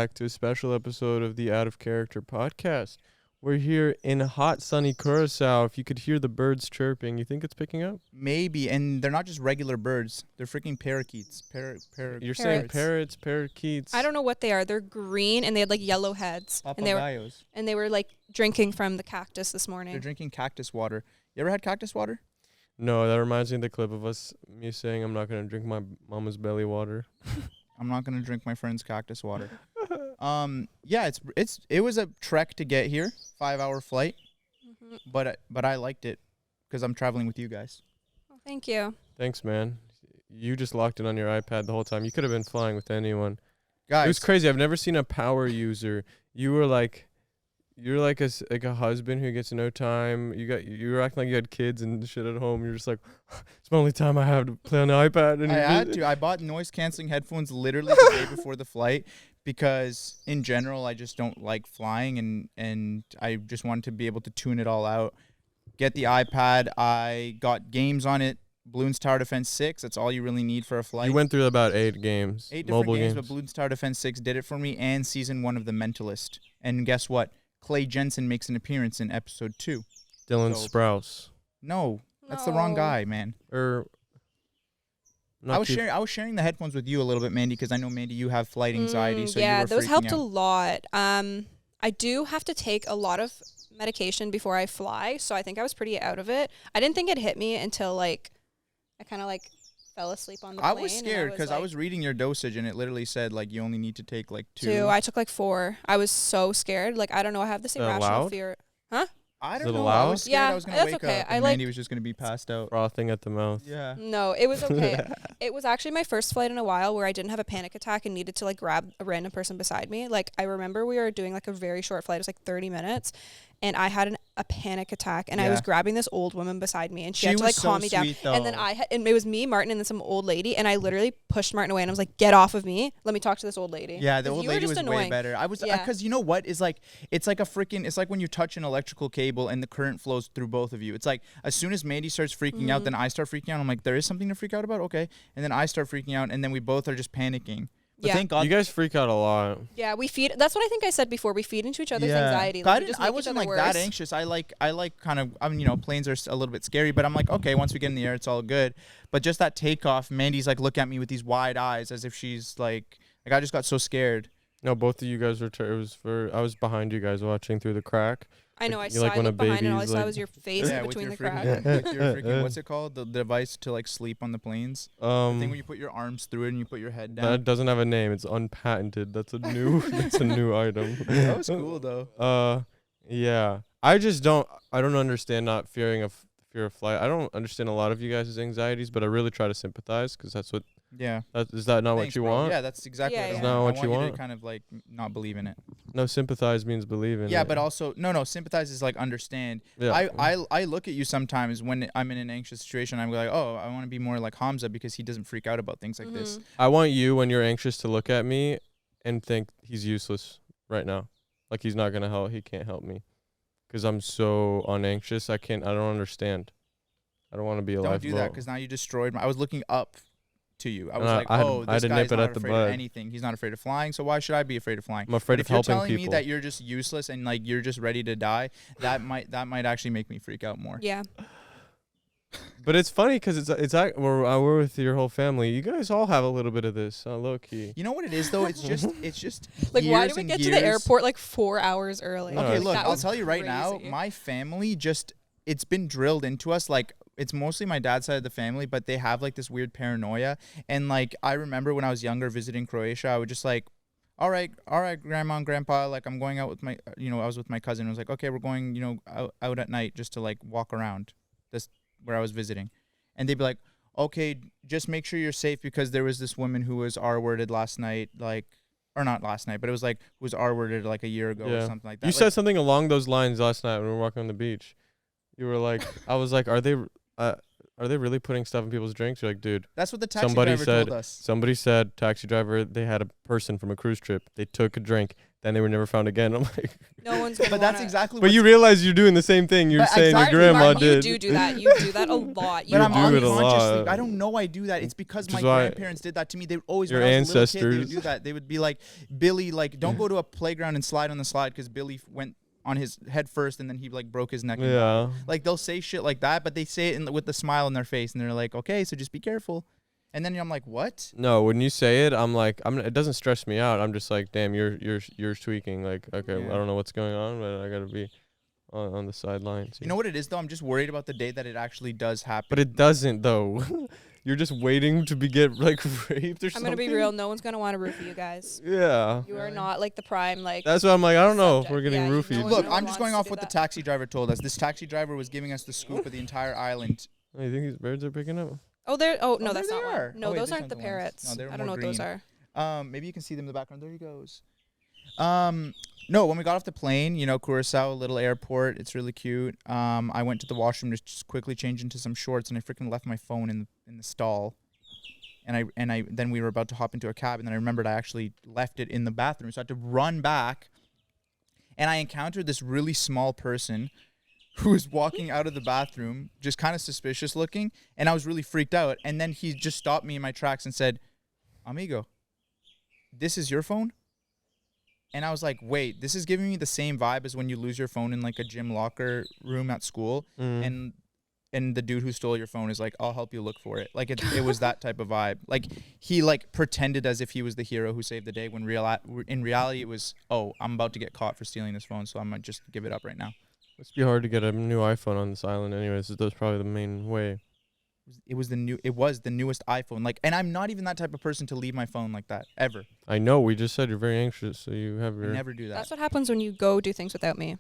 back to a special episode of the Out of Character podcast. We're here in hot, sunny Curacao. If you could hear the birds chirping, you think it's picking up? Maybe, and they're not just regular birds. They're freaking parakeets. You're saying parrots, parakeets. I don't know what they are. They're green, and they had, like, yellow heads. Papagayos. And they were, like, drinking from the cactus this morning. They're drinking cactus water. You ever had cactus water? No, that reminds me of the clip of me saying I'm not going to drink my mama's belly water. I'm not going to drink my friend's cactus water. Yeah, it was a trek to get here, 5-hour flight, but I liked it because I'm traveling with you guys. Well, thank you. Thanks, man. You just locked it on your iPad the whole time. You could have been flying with anyone. Guys, it was crazy. I've never seen a power user. You're like a husband who gets no time. You were acting like you had kids and shit at home. You're just like, it's the only time I have to play on the iPad. And I had to. I bought noise canceling headphones literally the day before the flight because in general I just don't like flying and I just wanted to be able to tune it all out. Get the iPad. I got games on it. Bloons Tower Defense 6. That's all you really need for a flight. You went through about 8 games. 8 different games, but Bloons Tower Defense 6 did it for me, and season 1 of The Mentalist. And guess what? Clay Jensen makes an appearance in episode 2. Dylan Sprouse. No, that's the wrong guy, man. I was sharing the headphones with you a little bit, Mandy, because I know, Mandy, you have flight anxiety. So yeah, you were those helped out. a lot. I do have to take a lot of medication before I fly, so I think I was pretty out of it. I didn't think it hit me until I kind of fell asleep on the plane. I was scared because I was reading your dosage and it literally said you only need to take 2. I took 4. I was so scared. I don't know. I have this irrational fear. Huh? I don't know. I was scared I was going to wake up and Mandy was just going to be passed out. Frothing at the mouth. Yeah. No, it was okay. It was actually my first flight in a while where I didn't have a panic attack and needed to grab a random person beside me. I remember we were doing a very short flight. It was 30 minutes. And I had a panic attack, and I was grabbing this old woman beside me, and she had to calm me down. Though. And then and it was me, Martin, and then some old lady, and I literally pushed Martin away, and I was like, "Get off of me! Let me talk to this old lady." Yeah, the old lady was way better. I was because you know what is it's like a freaking. It's like when you touch an electrical cable and the current flows through both of you. It's like as soon as Mandy starts freaking out, then I start freaking out. I'm like, there is something to freak out about, okay? And then I start freaking out, and then we both are just panicking. But thank God. You guys freak out a lot. Yeah, we feed. That's what I think I said before. We feed into each other's anxiety. I wasn't that anxious. I kind of. Planes are a little bit scary, but I'm like, okay, once we get in the air, it's all good. But just that takeoff, Mandy's look at me with these wide eyes as if she's I just got so scared. No, both of you guys were. I was behind you guys watching through the crack. I know. I saw you behind, and all I saw was your face in between the crack. With your freaking, what's it called? The device to sleep on the planes. The thing where you put your arms through it and you put your head down. That doesn't have a name. It's unpatented. That's a new. That's a new item. That was cool though. Yeah. I don't understand not fear of flight. I don't understand a lot of you guys' anxieties, but I really try to sympathize because that's what. Yeah. Is that not what you want? Yeah, that's exactly what I want. Not what you want. You to kind of not believe in it. No, sympathize means believe in it. Yeah, but also no, sympathize is understand. Yeah. I look at you sometimes when I'm in an anxious situation. I'm like, oh, I want to be more like Hamza because he doesn't freak out about things like this. I want you when you're anxious to look at me and think he's useless right now, he's not gonna help. He can't help me because I'm so unanxious. I don't understand. I don't want to be alive. Don't do that because now you destroyed I was looking up to you. I was this guy's not afraid of anything. He's not afraid of flying, so why should I be afraid of flying? I'm afraid of helping people. If you're telling me that you're just useless and you're just ready to die, that might actually make me freak out more. Yeah. But it's funny because we're with your whole family. You guys all have a little bit of this, low key. You know what it is though? It's just why did we get to the airport 4 hours early? Okay, look, I'll tell you right now, my family it's been drilled into us it's mostly my dad's side of the family, but they have this weird paranoia. And I remember when I was younger visiting Croatia, I would just all right, grandma and grandpa, I'm going out with my, I was with my cousin. I was okay, we're going, out at night just to walk around this where I was visiting. And they'd be okay, just make sure you're safe because there was this woman who was R-worded last night, or not last night, but it was who was R-worded a year ago or something like that. You said something along those lines last night when we were walking on the beach. You were I was are they really putting stuff in people's drinks? You're dude. That's what the taxi driver told us. Somebody said, taxi driver, they had a person from a cruise trip. They took a drink. then they were never found again. I'm like, No one's gonna But that's wanna- exactly. but you realize you're doing the same thing. You're But saying your exactly, grandma Martin, did. You do that. You do that a lot. But I'm do it a unconsciously. lot. I don't know I do that. It's because Which my is why grandparents did that to me. They would always, your when I was a little kid, they would ancestors- do that. They would be like, Billy, like, don't go to a playground and slide on the slide because Billy went on his head first and then he like broke his neck. and died. Yeah. Like they'll say shit like that, but they say it with a smile on their face and they're like, okay, so just be careful. And then I'm like, what? No, when you say it, I'm like, it doesn't stress me out. I'm just like, damn, you're tweaking. Like, okay, Yeah. I don't know what's going on, but I gotta be on the sidelines. You know what it is though? I'm just worried about the day that it actually does happen. But it doesn't though. You're just waiting to get like raped or I'm something. gonna be real. No one's gonna want to roofie you guys. Yeah. You are not like the prime like. That's why I'm like, I don't know if subject. we're getting Yeah, you roofied. know Look, no one I'm just going wants off to what do the that. taxi driver told us. This taxi driver was giving us the scoop of the entire island. Oh, you think these birds are picking up? Oh, there. Oh no, Oh, that's there not they one. are. No, Oh, wait, those these aren't the aren't the ones. parrots. No, they're I don't know more what those green. are. Maybe you can see them in the background. There he goes. No, when we got off the plane, you know, Curacao, little airport, it's really cute. I went to the washroom to just quickly change into some shorts, and I freaking left my phone in the stall. And I then we were about to hop into a cab, and then I remembered I actually left it in the bathroom, so I had to run back. And I encountered this really small person who was walking out of the bathroom, just kind of suspicious looking, and I was really freaked out. And then he just stopped me in my tracks and said, "Amigo, this is your phone?" And I was like, wait, this is giving me the same vibe as when you lose your phone in like a gym locker room at school, and the dude who stole your phone is like, I'll help you look for it. Like it was that type of vibe. Like he like pretended as if he was the hero who saved the day when in reality it was, oh, I'm about to get caught for stealing this phone, so I'm gonna just give it up right now. Must be hard to get a new iPhone on this island anyways. That's probably the main way. It was the newest iPhone. Like, and I'm not even that type of person to leave my phone like that ever. I know, we just said you're very anxious, so you have I your never do that. That's what happens when you go do things without me.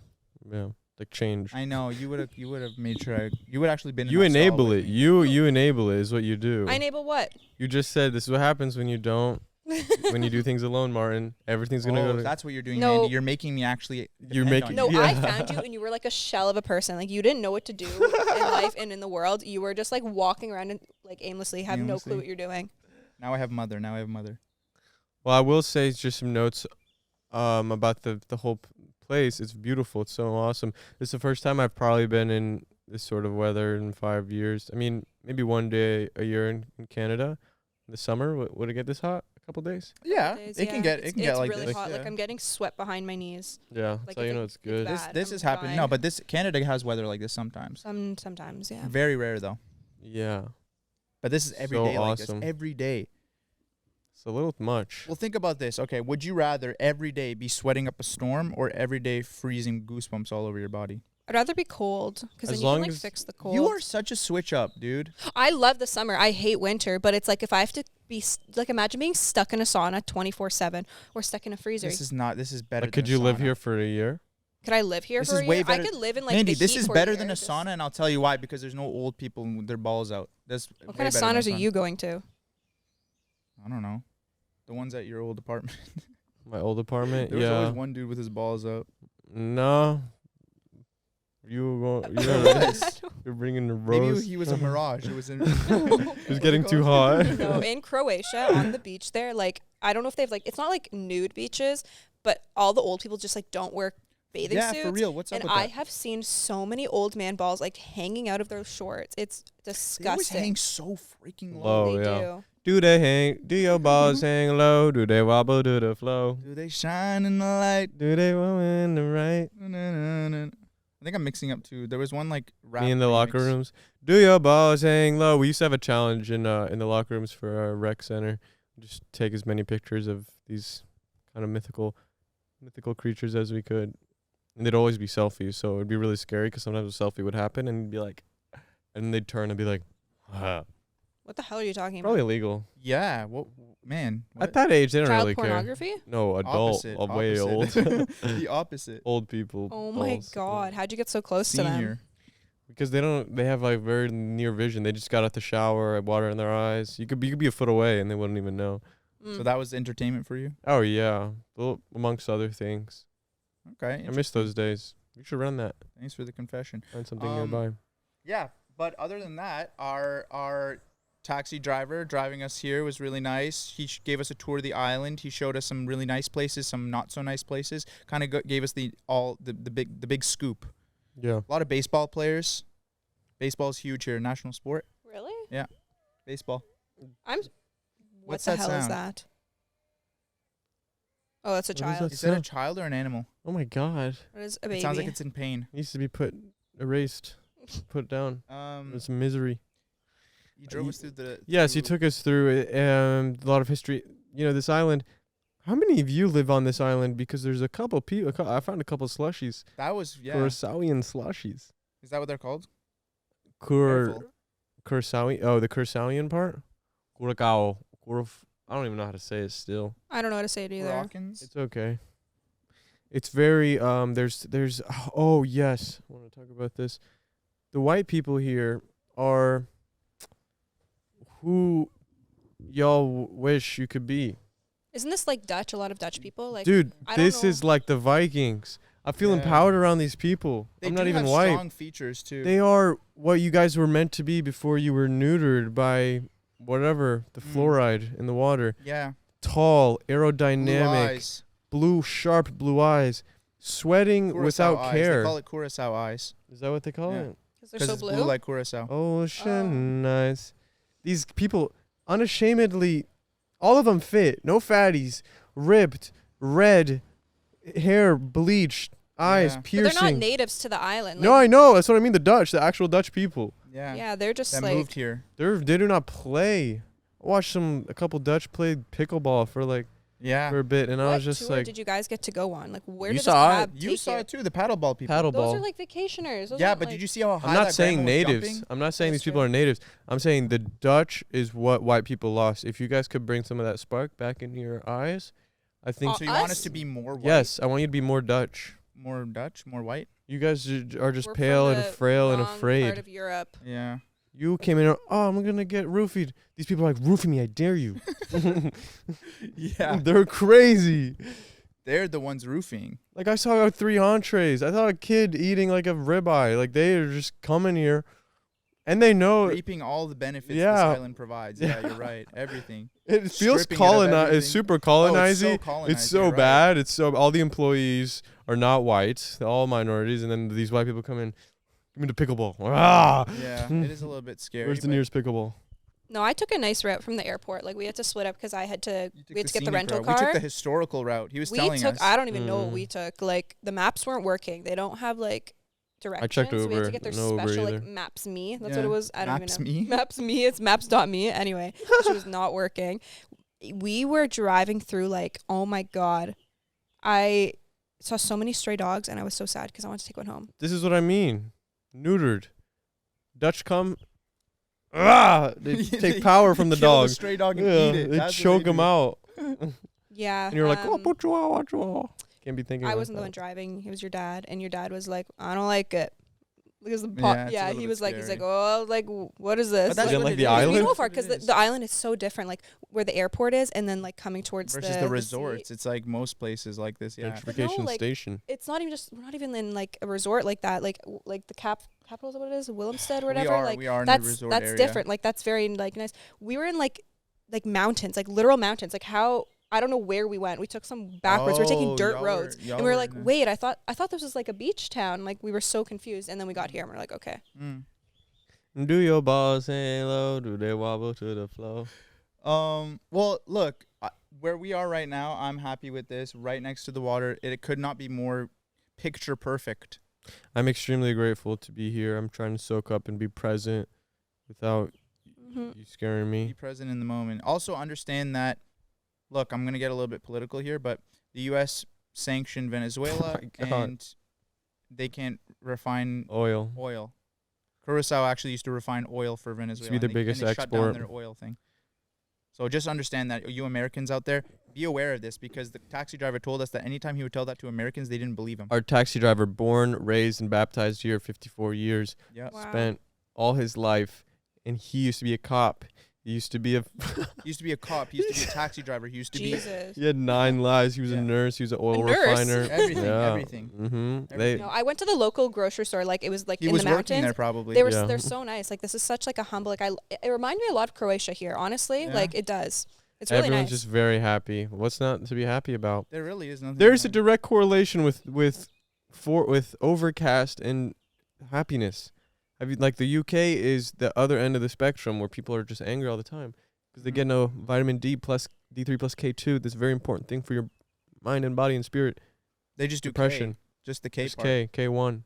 yeah, like change. I know you would have made sure you would actually been. You in that stall enable with it. me. You enable it is what you do. I enable what? You just said this is what happens when you don't when you do things alone, Martin. Everything's gonna Oh, go to that's what you're doing, No. Mandy. You're making me actually. You're depend making- on No, you. I Yeah. found you and you were like a shell of a person. Like you didn't know what to do in life and in the world. You were just like walking around and like aimlessly, have no Aimlessly. clue what you're doing. Now I have mother. Well, I will say just some notes about the whole place. It's beautiful. It's so awesome. This is the first time I've probably been in this sort of weather in 5 years. I mean, maybe one day a year in Canada. In the summer, would it get this hot? A couple days? Yeah, Days, it can get It's like really this. hot. Yeah. Like I'm getting sweat behind my knees. Yeah, Like, so you if know it- it's good. bad. This I'm is happening. No, fine. but this Canada has weather like this sometimes. Sometimes, yeah. Very rare though. Yeah, But this is every So day like awesome. this. Every day. it's a little much. Well, think about this. Okay, would you rather every day be sweating up a storm or every day freezing goosebumps all over your body? I'd rather be cold because then As you can long like as fix the cold. You are such a switch up, dude. I love the summer. I hate winter, but it's like if I have to be like imagine being stuck in a sauna 24/7 or stuck in a freezer. This is better. Like, could than you a live sauna. here for a year? Could I live here This for is a way year? better- I could live in like Mandy, the this heat is for better year. than a Just- sauna, and I'll tell you why. Because there's no old people with their balls out. That's What way kind of better than saunas a are you going to? I don't know. The ones at your old apartment. My old apartment. There was Yeah. always one dude with his balls out. No. You were going. You're bringing the Maybe rose. he was a mirage. It was in. It was getting too hot. No, in Croatia on the beach there, like I don't know if they have like it's not like nude beaches, but all the old people just like don't wear bathing Yeah, suits. for real. What's up And with I that? have seen so many old man balls like hanging out of their shorts. It's They always disgusting. hang so freaking low. Low. They yeah. do. Do they hang? Do your balls hang low? Do they wobble to the flow? Do they shine in the light? Do they wobble in the right? I think I'm mixing up two. There was one like rap Me in the locker remix. rooms. Do your balls hang low? We used to have a challenge in the locker rooms for our rec center. Just take as many pictures of these kind of mythical creatures as we could, and they'd always be selfies. So it'd be really scary because sometimes a selfie would happen and it'd be like, and they'd turn and be like, wow. What the hell are you talking Probably about? illegal. Yeah. What man? At that age, they don't Child really care. pornography? No, adult, Opposite, way old, opposite. The opposite. old people. Oh my balls. god, how'd you get so close to them? Senior. Because they have like very near vision. They just got out the shower, had water in their eyes. You could be a foot away and they wouldn't even know. Mm. So that was entertainment for you. Oh yeah, well, amongst other things. Okay. I miss those days. You should run that. Thanks for the confession. Find something Um, nearby. Yeah, but other than that, our taxi driver driving us here was really nice. He gave us a tour of the island. He showed us some really nice places, some not so nice places. Kind of gave us the big scoop. Yeah. A lot of baseball players. Baseball is huge here, national sport. Really? Yeah, baseball. What What's the that hell is sound? that? Oh, that's a What is child. that? Is that a child or an animal? Oh my God. What is a baby? It sounds like it's in pain. It needs to be erased, put down. It's misery. You drove us through the. Yes, he took us through a lot of history. You know, this island. How many of you live on this island? Because there's a couple people. I found a couple slushies. That was Curacaoian slushies. Is that what they're called? Curacaoian. Oh, the Curacaoian part. Curacao. I don't even know how to say it still. I don't know how to say it either. Moroccans? It's okay. It's very there's oh yes, I want to talk about this. The white people here are who y'all wish you could be. Isn't this like Dutch? A lot of Dutch people, like. Dude, I don't this know. is like the Vikings. I feel Yeah. empowered around these people. They I'm do not even have white. strong features too. They are what you guys were meant to be before you were neutered by whatever, the fluoride in the water. Yeah. Tall, Blue aerodynamic, eyes. sharp blue eyes, sweating Curacao without eyes. care. They call it Curacao eyes. Is that what they call Yeah. it? Because they're Because so it's blue. blue like Curacao. Ocean nice. These people unashamedly, all of them fit. No fatties, ripped, red, hair bleached, eyes Yeah. But they're not piercing. natives to the island. No, I know. That's what I mean. The actual Dutch people. Yeah. Yeah, they're just That like. moved here. They do not play. I watched a couple Dutch play pickleball for Yeah. a bit, and I What was just tour like, did you guys get to go on? Like, where You did this saw it. cab You take saw you? it too, the paddleball people. paddleball. Those are like vacationers. Those Yeah, aren't, but like, did you see how high I'm not that saying grandma was natives. jumping? I'm not saying That's these people true. are natives. I'm saying the Dutch is what white people lost. If you guys could bring some of that spark back into your eyes, I think. So you want us Us? to be more white? Yes, I want you to be more Dutch. More Dutch? More white? You guys are just we're pale from and the frail and wrong Part afraid. of Europe. Yeah. You came in. Oh, I'm gonna get roofied. These people are like roofing me. I dare you. Yeah. They're crazy. They're the ones roofing. Like I saw 3 entrees. I saw a kid eating like a ribeye. Like they are just coming here, and they know Reaping all the benefits this Yeah. island provides. Yeah, you're right. Everything. it feels stripping it of It's everything. super Oh, colonizing. it's so colonized. It's so you're right. bad. It's so all the employees are not white. They're all minorities, and then these white people come in. Give me the pickleball. Ah, Yeah, it is a little bit scary. where's the but nearest pickleball? No, I took a nice route from the airport. Like, we had to split up because I had to. you took We had to get the scenic rental route. car. We took the historical route. He was We telling took. us. I don't even know what Mm. we took. Like, the maps weren't working. They don't have like directions. checked So we had Uber. to get their No Uber special either. like Maps Me. That's Yeah. what it was. I don't Maps even know. Me? Maps Me. It's Maps.me. Anyway, which was not working. We were driving through like, oh my god, I saw so many stray dogs and I was so sad because I wanted to take one home. This is what I mean. Neutered. Dutch come. Ah! They take power from the Kill dog. stray dog and Yeah, eat it. they That's what choke they him do. out. Yeah. And you're like, oh, Pochua. Can't be thinking I like wasn't the that. one driving. It was your dad, and your dad was like, "I don't like it." Because the Yeah, it's a yeah, little he bit was like, he's like, scary. "Oh, like, what is this?" But that's Is it what like it the is. island? We Island? go far because That's what it the is. island is so different, like where the airport is, and then like coming towards versus the sea. resorts. It's like most places like this. Yeah. But no, Gentrification like, station. It's not even just we're not even in like a resort like that. Like the capital is what it is, Willemstad or whatever. Like we are in the that's resort that's area. different. Like that's very like nice. We were in like mountains, like literal mountains. Like how I don't know where we went. We took some backwards. We were taking dirt roads, and we were like, wait, I thought this was like a beach town. Like we were so confused, and then we got here and we're like, okay. Do your balls say hello? Do they wobble to the flow? Well, look, where we are right now, I'm happy with this. Right next to the water, it could not be more picture perfect. I'm extremely grateful to be here. I'm trying to soak up and be present without you scaring Be me. present in the moment. Also understand that, look, I'm going to get a little bit political here, but the U.S. sanctioned Venezuela, my God. and they can't refine Oil. oil. Curacao actually used to refine oil for Venezuela. be their and they- biggest and they shut down export. their oil thing. So just understand that, you Americans out there, be aware of this, because the taxi driver told us that anytime he would tell that to Americans, they didn't believe him. Our taxi driver, born, raised, and baptized here, 54 years, Yeah. Wow. spent all his life, and he used to be a cop He used to be a He used to be a cop. He used to be a taxi driver. He used to be Jesus. he had 9 lives. He was a nurse. He was an oil nurse? refiner. everything. Yeah. Everything. Mm-hmm. Everything. No, I went to the local grocery store. Like it was like He in was the working mountains. there probably. They were Yeah. they're so nice. Like this is such like a humble. Like it reminded me a lot of Croatia here. Honestly, Yeah. like it does. It's really Everyone's nice. just very happy. What's not to be happy about? There really is nothing. There's a wrong. direct correlation with Overcast and happiness. Have you like the UK is the other end of the spectrum where people are just angry all the time because they get no vitamin D plus D3 plus K2. This very important thing for your mind and body and spirit. They just do Depression. K. Just the K Just part. K1.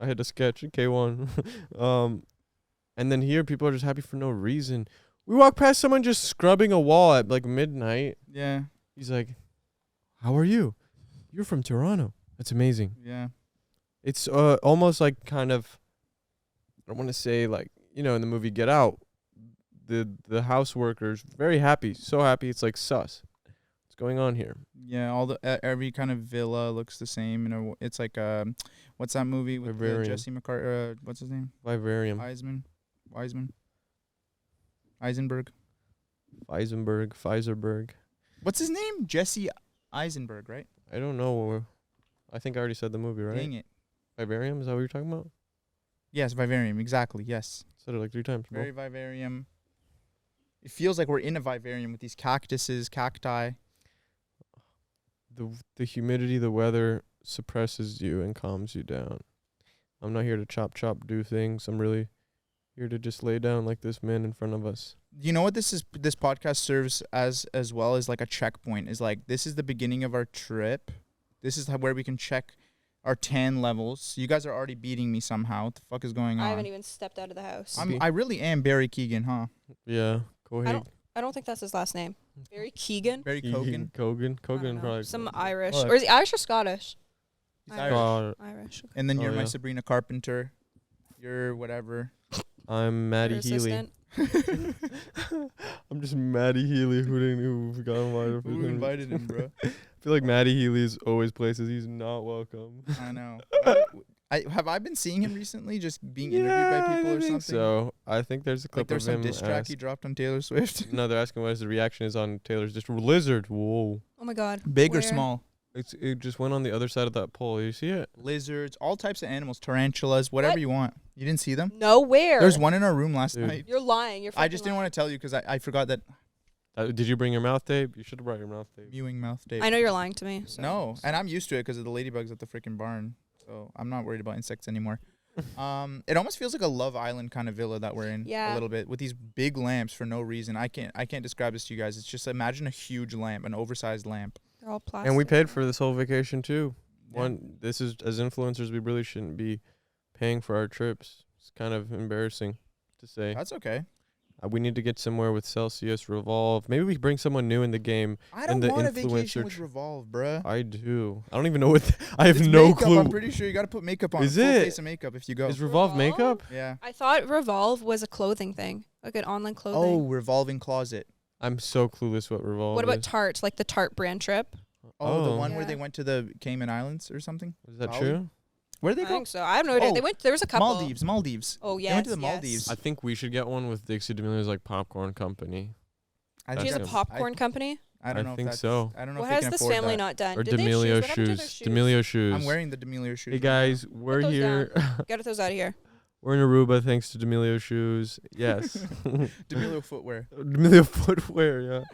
I had to sketch K1. And then here people are just happy for no reason. We walk past someone just scrubbing a wall at like midnight. Yeah. He's like, "How are you? You're from Toronto. That's amazing." Yeah. It's almost like kind of, I want to say like, in the movie Get Out, the house workers very happy, so happy it's like sus. What's going on here? Yeah. All the every kind of villa looks the same. It's like what's that movie with Vivarium. Jesse McCartney? What's his name? Vivarium, Eisenberg. Feiserberg. What's his name? Jesse Eisenberg, right? I don't know. I think I already said the movie, right? Dang it. Vivarium, is that what you're talking about? Yes, Vivarium. Exactly. Yes. Said it like 3 times. Very Vivarium. It feels like we're in a vivarium with these cactuses, cacti. The humidity, the weather suppresses you and calms you down. I'm not here to chop, do things. I'm really here to just lay down like this man in front of us. You know what this podcast serves as well as like a checkpoint is like this is the beginning of our trip. This is where we can check our tan levels. You guys are already beating me somehow. What the fuck is going on? I haven't even stepped out of the house. I really am Barry Keegan, huh? Yeah, go ahead. I don't think that's his last name. Barry Keegan. Barry Kogan. Kogan I don't know. probably. Some Irish. Look. Or is he Irish or Scottish? He's Irish. Irish. Irish. Okay. And then Oh, you're my yeah. Sabrina Carpenter. You're whatever. I'm Maddie Your Healy. assistant. I'm just Maddie Healy who got invited. Who invited him, bro? I feel like Maddie Healy is always places he's not welcome. I know. Have I been seeing him recently, just being interviewed by people or I think something? So I think there's a Like clip there's of some him. diss track he dropped on Taylor Swift. No, they're asking what his reaction is on Taylor's just lizard. Whoa, Oh my God. Big or Where? small? it just went on the other side of that pole. You see it? Lizards, all types of animals, tarantulas, whatever What? you want. You didn't see them? Nowhere. There's one in our room last Dude. night. You're lying. You're. I just didn't want to tell you because I forgot that Did you bring your mouth tape? You should have brought your mouth tape. mewing mouth tape. I know you're lying to me. So. No, and I'm used to it because of the ladybugs at the freaking barn. So I'm not worried about insects anymore. It almost feels like a Love Island kind of villa that we're in a Yeah. little bit with these big lamps for no reason. I can't describe this to you guys. It's just imagine a huge lamp, an oversized lamp. They're all plastic. And we paid for this whole vacation too. Yeah. This is as influencers, we really shouldn't be paying for our trips. It's kind of embarrassing to say. That's okay. We need to get somewhere with Celsius, Revolve. Maybe we bring someone new in the game. I And don't the want a vacation influencer with tr- Revolve, bruh. I do. I don't even know what. I have It's no makeup. clue. I'm pretty sure you got to put makeup on. Is Full it? face of makeup if you go. Is Revolve makeup? Yeah. I thought Revolve was a clothing thing, like an online Oh, clothing. revolving closet. I'm so clueless what Revolve What about is. Tarte? Like the Tarte brand trip? Oh, the Oh. one where Yeah. they went to the Cayman Islands or something. Is that Bali? true? Where did I they go? think so. I have no idea. Oh, They went. There was a couple. Maldives. Oh They yes. went to the yes. Maldives. I think we should get one with Dixie D'Amelio's like popcorn company. I She has a That's popcorn company. I don't I know think if that's, so. I don't know What if they has can this afford family that. not done? Or Did they have shoes? D'Amelio What happened to their shoes. D'Amelio shoes. I'm wearing the D'Amelio shoes. Hey guys, we're those here. Get those out of here. We're in Aruba thanks to D'Amelio shoes. Yes. D'Amelio footwear. D'Amelio footwear,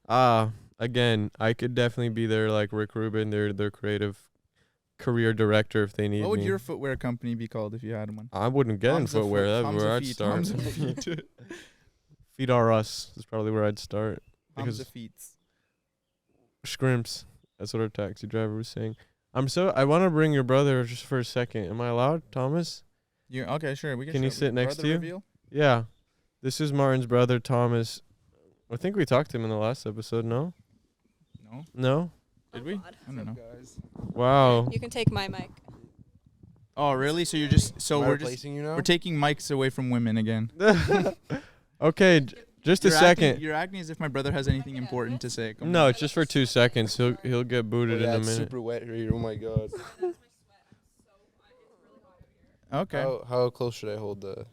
yeah. Again, I could definitely be their like Rick Rubin, their creative career director if they need What would me. your footwear company be called if you had one? I wouldn't get in Tom's of footwear. foot- That's Tom's where of I'd feet, start. Tom's of feet. Feet are us. That's probably where I'd start. Tom's Because of feet. scrimps. That's what our taxi driver was saying. I want to bring your brother just for a second. Am I allowed, Thomas? You okay? Sure. We can. Can you show- sit next brother to you? reveal? Yeah. This is Martin's brother, Thomas. I think we talked to him in the last episode, no? No, No? Oh, Did we? God. I don't know. Wow. You can take my mic. Oh, really? So you're just Am I we're just replacing you now? we're taking mics away from women again. Okay, just a You're second. Acting, you're acting as if my brother has anything important to say. Come No, on. it's just for 2 seconds. He'll get Oh, booted in yeah, a it's minute. super wet here. Oh my god. Okay. How close should I hold the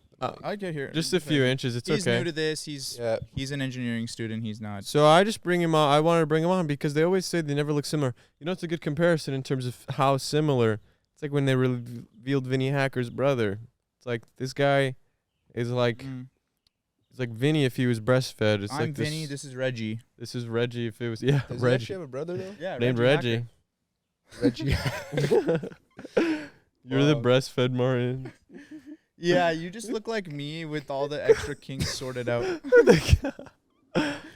I get here. Just a few inches. It's he's okay. new to this. He's an engineering student. He's not. So I just bring him on. I wanted to bring him on because they always say they never look similar. You know, it's a good comparison in terms of how similar. It's like when they revealed Vinny Hacker's brother. It's like this guy is like, it's like Vinny if he was breastfed. It's I'm like Vinny. This is Reggie. This is Reggie if it was Does he Reggie. actually have a brother though? Yeah, Named Reggie. Reggie. You're the Wow. breastfed Martin. Yeah, you just look like me with all the extra kinks sorted out.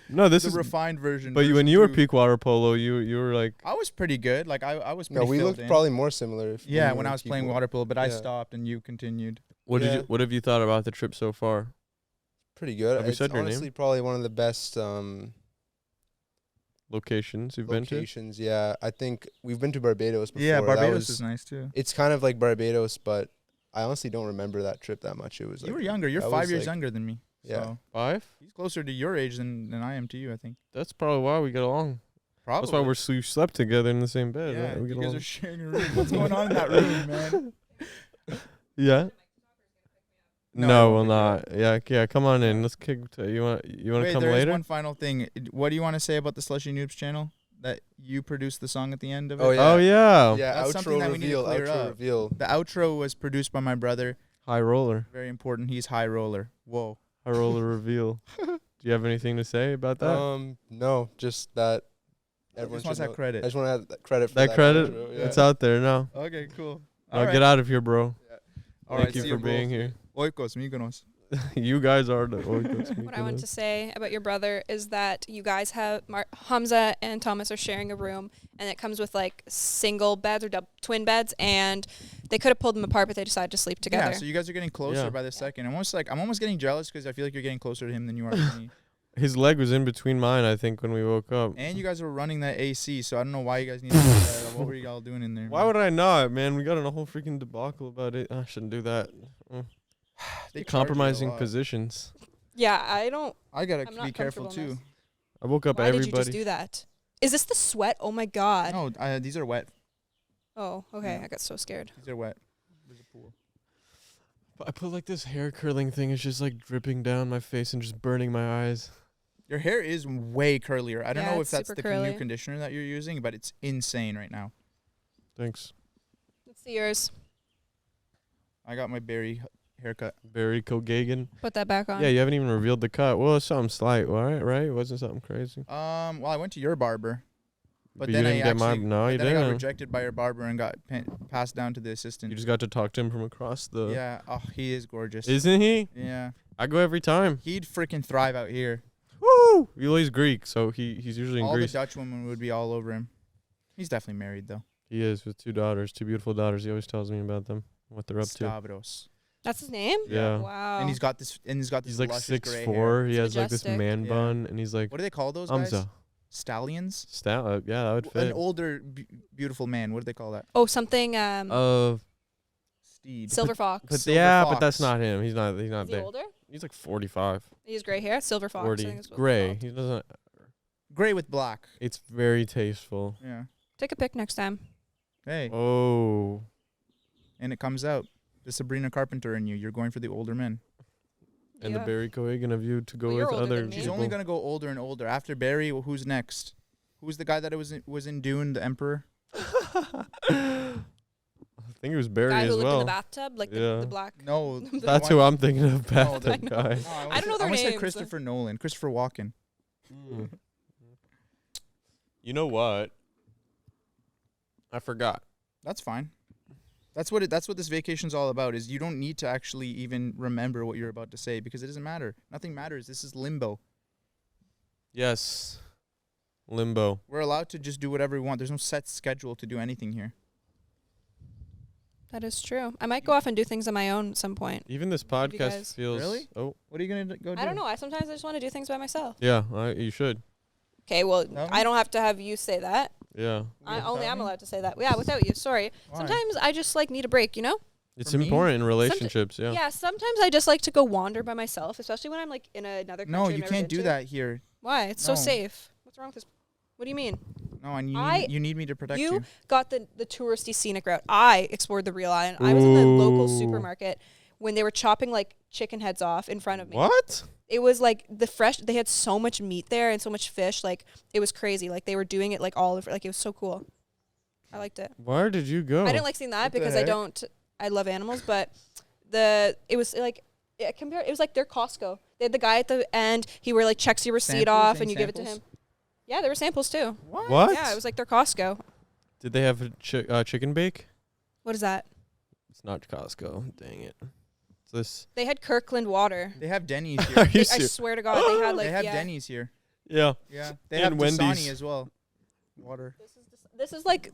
No, this the is refined version. But when version you were 2. peak water polo, you were like I was pretty good. Like I was pretty No, we filled looked in. probably more similar. Yeah, we when were I was playing people. water polo, but I Yeah. stopped and you continued. what Yeah. what have you thought about the trip so far? Pretty good. Have you It's said your name? honestly probably one of the best Locations you've been to? locations. Yeah, I think we've been to Barbados before. Yeah, That Barbados was- is nice too. It's kind of like Barbados, but I honestly don't remember that trip that much. It was You like were younger. You're that 5 was, years like- younger than me. Yeah. So 5? he's closer to your age than I am to you, I think. That's probably why we get along. Probably. That's why we slept together in the same bed. Yeah, right? We you get guys along. are sharing a room. What's going on in that room, man? Yeah. No, No, I we'll won't not. Yeah. Come on in. Let's kick. You want to Wait, come there is later? one final thing. What do you want to say about the Slushy Noobs channel? That you produced the song at the end of it? Oh, yeah. Oh yeah. Yeah, That's something outro that we need to reveal. clear Outro up. reveal. The outro was produced by my brother. High roller. Very important. He's high roller. Whoa. High roller reveal. Do you have anything to say about that? No, just that. I Everyone just wants should that know- credit. I just want to have that credit for that credit. outro, yeah. It's out there now. Okay, cool. Now get out of here, bro. All Thank right, you see for you being both. here. Oikos, Mykonos. You guys are the. What I want to say about your brother is that you guys have Hamza and Thomas are sharing a room, and it comes with like single beds or twin beds, and they could have pulled them apart, but they decided to sleep together. Yeah, so you guys are getting closer Yeah. by the second. I'm almost getting jealous because I feel like you're getting closer to him than you are to me. His leg was in between mine, I think, when we woke up. And you guys were running that AC, so I don't know why you guys needed that. What were you all doing in there? Why would I not, man? We got in a whole freaking debacle about it. I shouldn't do that. they Compromising positions. Yeah, I don't. I gotta I'm not be careful comfortable in too. I woke up Why did you everybody. just do that? Is this the sweat? Oh my god. No, these are wet. Oh, okay. Yeah. I got so scared. These are wet. There's a pool. I put like this hair curling thing. It's just like dripping down my face and just burning my eyes. Your hair is way curlier. I don't Yeah, know if it's that's super the curly. new conditioner that you're using, but it's insane right now. Thanks. Let's see yours. I got my berry haircut. Barry Kogagan. Put that back on. Yeah, you haven't even revealed the cut. Well, it's something slight, right? It wasn't something crazy. Well, I went to your barber, but you then didn't I get my. actually, No, you then I got didn't. rejected by your barber and got passed down to the assistant. You just got to talk to him from across the. Yeah. Oh, he is gorgeous. Isn't he? Yeah. I go every time. He'd freaking thrive out here. Woo! Well, he's Greek, so he's usually in All the Greece. Dutch women would be all over him. He's definitely married though. He is with 2 daughters, 2 beautiful daughters. He always tells me about them, what they're up to. Stavros. That's his name? Yeah. Wow. And he's got this. He's like luscious gray hair. 6'4". He It's has like this majestic. man Yeah. bun, and he's like What do they call those guys? Hamza. Stallions. Yeah, that would An fit. older, beautiful man. What do they call that? Oh, something. Steed. Silver Fox. But Silver yeah, Fox. but that's not him. He's not Is he there. older? He's like 45, He has gray hair. Silver Fox. I 40. think is what it's Gray. called. He doesn't. Gray with black. It's very tasteful. Yeah. Take a pic next time. Hey. Oh. And it comes out. The Sabrina Carpenter in you. You're going for the older men. And Yeah. the Barry Cohagen of you to go Well, you're with older other than me. She's people. only gonna go older and older. After Barry, who's next? Who's the guy that was in Dune, the Emperor? I think it was Barry Guy as who lived in well. the bathtub, like Yeah. the black. No. The That's one- who I'm thinking of. No, Bathtub I know. guy. No, I don't know their I want to say names. Christopher Nolan. Christopher Walken. You know what? I forgot. That's fine. That's what this vacation's all about. Is you don't need to actually even remember what you're about to say because it doesn't matter. Nothing matters. This is limbo. Yes. Limbo. We're allowed to just do whatever we want. There's no set schedule to do anything here. That is true. I might go off and do things on my own at some point. Even this you podcast guys- feels. Really? Oh. What are you gonna go do? I don't know. Sometimes I just want to do things by myself. Yeah, you should. Okay, well, No? I don't have to have you say that. Yeah. Only Without I'm me? allowed to say that. Yeah, without you. Sorry. Why? Sometimes I just like need a break, you know? It's For me? important in relationships. Yeah. Yeah, sometimes I just like to go wander by myself, especially when I'm like in another country. No, I've you never can't been do to. that here. Why? It's so No. safe. What's wrong with this? What do you mean? No, and I- you need me to protect You you. got the touristy scenic route. I explored the real island. I was in the local Ooh. supermarket when they were chopping like chicken heads off in front of me. What? It was like they had so much meat there and so much fish. Like it was crazy. Like they were doing it like all over. Like it was so cool. I liked it. Where did you go? I didn't like seeing that What the because heck? I love animals, but it was like, it was like their Costco. They had the guy at the end. He were like checks your receipt off and you give it to him. Yeah, there were samples too. What? Yeah, it was like their Costco. Did they have a chicken bake? What is that? It's not Costco. Dang it. It's this. They had Kirkland water. They have Denny's Are here. you I serious? swear to God, they had like They have Denny's here. Yeah. Yeah. They And have Wendy's. Dasani as well. Water. This is like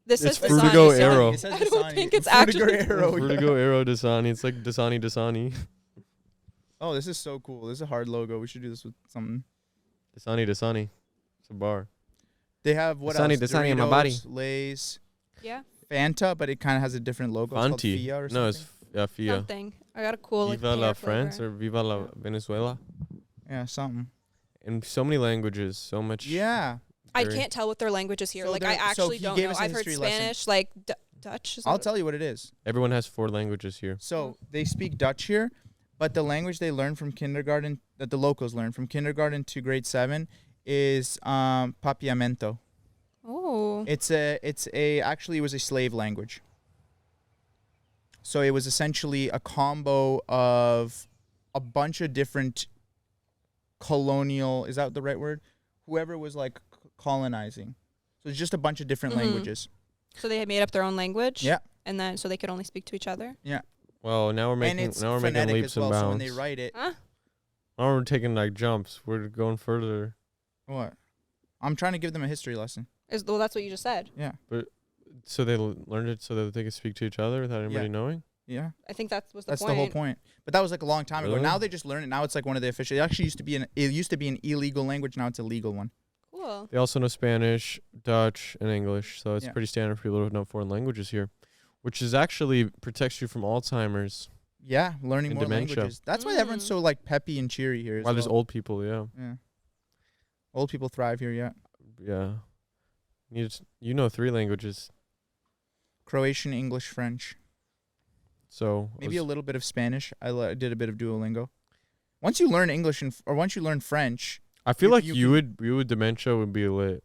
this It's is Fruitigo Dasani. Aero. It says I don't Dasani. think it's Fruitigo actually- Aero, yeah. Vertigo Aero Dasani. It's like Dasani. Oh, this is so cool. This is a hard logo. We should do this with something. Dasani. It's a bar. They have what Dasani, else? Dasani in my Doritos, body. Lay's, Yeah, Fanta, but it kind of has a different logo. It's called Fanti. Fia or No, something. it's Fia. something. I got a cool like Viva la pear France flavor. or Viva la Yeah. Venezuela. Yeah, something. In so many languages, so much. Yeah. I very- can't tell what their language is here. So like there- I so actually he don't gave know. us a I've heard history lesson. Spanish, like Dutch. Is I'll that- tell you what it is. Everyone has 4 languages here. So they speak Dutch here, but the language they learn from kindergarten, that the locals learn from kindergarten to grade 7, is papiamento. Oh, Actually it was a slave language. So it was essentially a combo of a bunch of different colonial, is that the right word? Whoever was like colonizing. So it's just a bunch of different Mhm. languages. so they had made up their own language. Yeah. and then so they could only speak to each other. Well, now we're And making it's now we're making phonetic leaps as well, and so bounds. when they write it, Huh? Now we're taking like jumps. We're going further. what? I'm trying to give them a history lesson. Well, that's what you just said. Yeah. So they learned it so that they could speak to each other without anybody Yeah. knowing. Yeah. I think that was the That's point. the whole point. But that was like a long time ago. Really? Now they just learn it. Now it's like one of the official. It actually used to be an illegal language. Now it's a legal one. Cool. They also know Spanish, Dutch, and English. So it's Yeah. pretty standard for people to know foreign languages here, which is actually protects you from Alzheimer's. Yeah, learning And more dementia. languages. That's why everyone's Mm. so like peppy and cheery here. As While there's well. old people, yeah. Yeah. Old people thrive here. Yeah. Yeah. You know 3 languages. Croatian, English, French. So Maybe a little bit of Spanish. I did a bit of Duolingo. Once you learn English or once you learn French, I feel if like you you can- would dementia would be lit.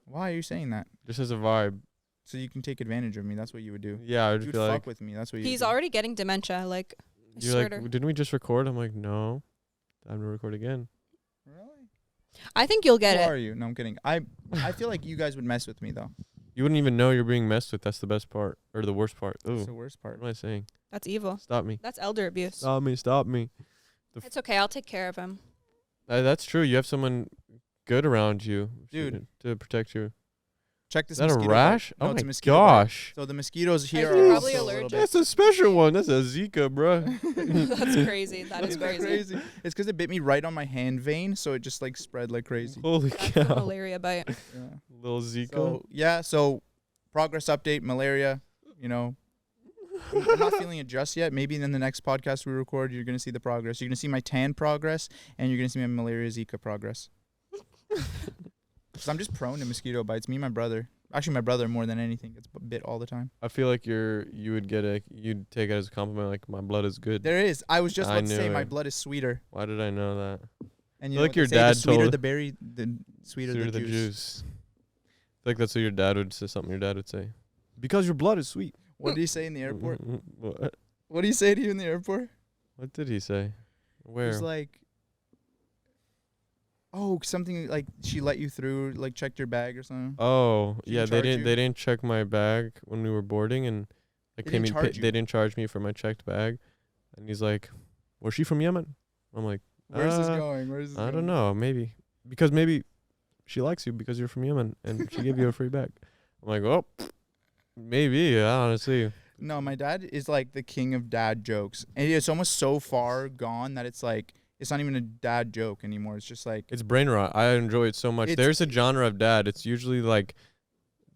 why are you saying that? Just as a vibe. So you can take advantage of me. That's what you would do. Yeah, I would You'd feel fuck like with me. That's what you. He's do. already getting dementia. Like, I you're swear like, to- didn't we just record? I'm like, no. Time to record again. Really? I think you'll get Who it. are you? No, I'm kidding. I feel like you guys would mess with me though. You wouldn't even know you're being messed with. That's the best part. Or the worst part. That's Ooh. the worst part. What am I saying? That's evil. Stop me. That's elder abuse. Stop me. Stop me. It's okay. I'll take care of him. That's true. You have someone good around you. Dude. To protect you. Check this. Is that a mosquito rash? bite. No, Oh it's a my mosquito bite. gosh. So the mosquitoes here Are are you also probably a little allergic? bit. That's a special one. That's a Zika, bro. That's crazy. That is Isn't that crazy. It's because it bit me right on my hand vein, so it just like spread like crazy. Holy That's a cow. malaria bite. Yeah. Little Zika. So yeah, so progress update, malaria. You know, I'm not feeling it just yet. Maybe in the next podcast we record, you're gonna see the progress. You're gonna see my tan progress, and you're gonna see my malaria Zika progress. Because I'm just prone to mosquito bites. Me and my brother. Actually, my brother more than anything gets bit all the time. I feel like you'd take it as a compliment, like my blood is good. There is. I was just I about to say knew my it. blood is sweeter. Why did I know that? And I you feel know like what your they say, dad the sweeter told- the berry, the sweeter the juice. I feel like that's what your dad would say. Something your dad would say. Because your blood is sweet. What did he say in the airport? What? What did he say to you in the airport? What did he say? He Where? was like, oh, something like she let you through, like checked your bag or something. Oh, Did he yeah. They charge didn't. you? They didn't check my bag when we were boarding, and like They didn't charge you? they didn't charge me for my checked bag. And he's like, "Was she from Yemen?" I'm like, Where's this uh, going? Where's this I going? don't know. Maybe because maybe she likes you because you're from Yemen, and she gave you a free bag. I'm like, oh, maybe. Honestly, No, my dad is like the king of dad jokes, and it's almost so far gone that it's like it's not even a dad joke anymore. It's just like it's brain rot. I enjoy it so much. It's- There's a genre of dad. It's usually like.